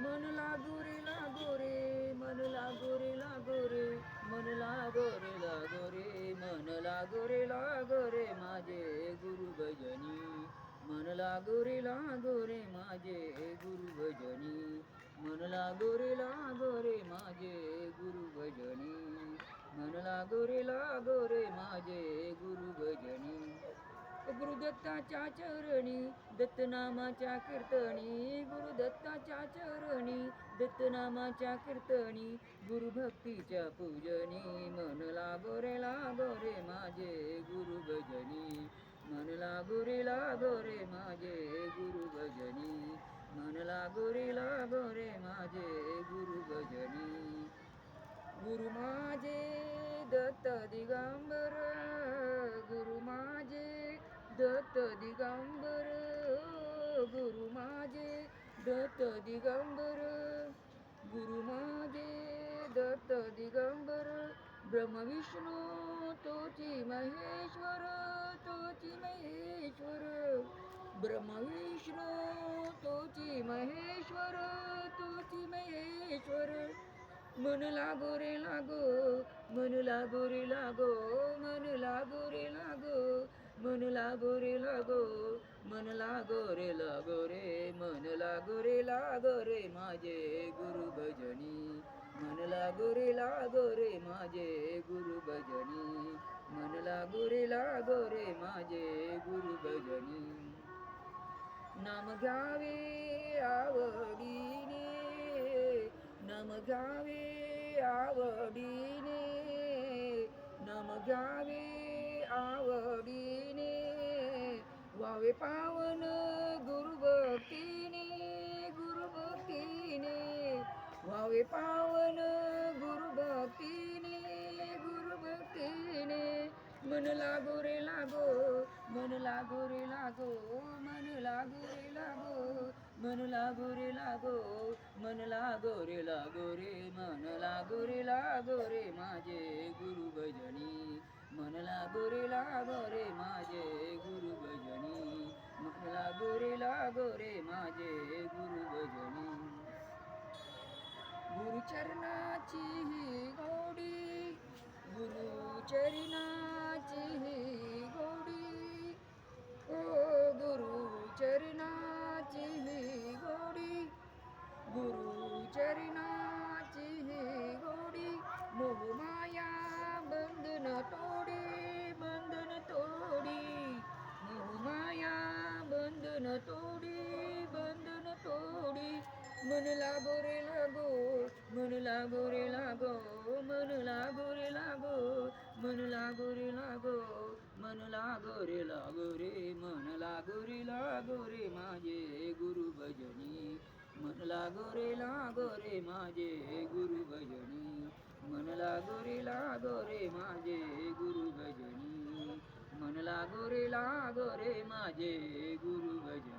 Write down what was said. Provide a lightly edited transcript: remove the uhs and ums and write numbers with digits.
मन लागू रे लागो रे, मन लागो रे लागो रे, मन लागो रे लागो रे, मन लागो रे लागो रे माझे गुरु भजनी. मन लागो रे लागो रे माझे गुरु भजनी. मन लागो रे लागो रे माझे गुरु भजनी. मन लागो रे लागो रे माझे गुरु भजनी. गुरुदत्ताच्या चरणी दत्तनामाच्या कीर्तनी, गुरुदत्ताच्या चरणी दत्तनामाच्या कीर्तनी, गुरुभक्तीच्या पूजनी. मन लागो रे माझे गुरु भजनी. मन लागो रे माझे गुरु भजनी. मन लागो रे माझे गुरु भजनी. गुरु माझे दत्त दिगंबर, गुरु माझे दत्त दिगंबर, गुरु माझे दत्त दिगंबर, गुरु माझे दत्त दिगंबर. ब्रह्म विष्णू तोची महेश्वर, तोची महेश्वर. ब्रह्म विष्णू तोची महेश्वर, तोची महेश्वर. मन लागो रे लागो, मन लागो रे लागो, मन लागो रे लागो, मन लागो रे लागो, मन लागो रे लागो रे, मन लागो रे माझे गुरु भजनी. मन लागो रे माझे गुरु भजनी. मन लागो रे माझे गुरु भजनी. नाम घ्यावे आवडीने, नाम घ्यावे आवडीने, नाम घ्यावे आवडीने. व्हावे पावन गुरुभक्तीने, गुरुभक्तीने. व्हावे पावन गुरुभक्तीने, गुरुभक्तीने. मन लागो रे लागो, मन लागो रे लागो, मन लागो रे लागो, मन लागो रे लागो, मन लागो रे लागो रे, मन लागो रे माझे गुरु भजनी. मन लागो रे माझे गुरु भजनी. मन लागो रे माझे गुरु भजनी. गुरुचरणाची ही गोडी, गुरुचरणाची ही गोडी, ओ गुरुचरणाची ही गोडी, गुरुचरणाची ही गोडी. मोहमाया बंधन तोडी, बंधन तोडी. मोहमाया बंधन तोडी, बंधन तोडी. मन लागो रे लागो, मन लागो रे लागो, मन लागो रे लागो, मन लागो रे लागो, मन लागो रे लागो रे, मन लागो रे माझे गुरु भजनी. मन लागो रे माझे गुरु भजनी. मन लागो रे माझे गुरु भजनी. मन लागो रे माझे गुरु भजनी.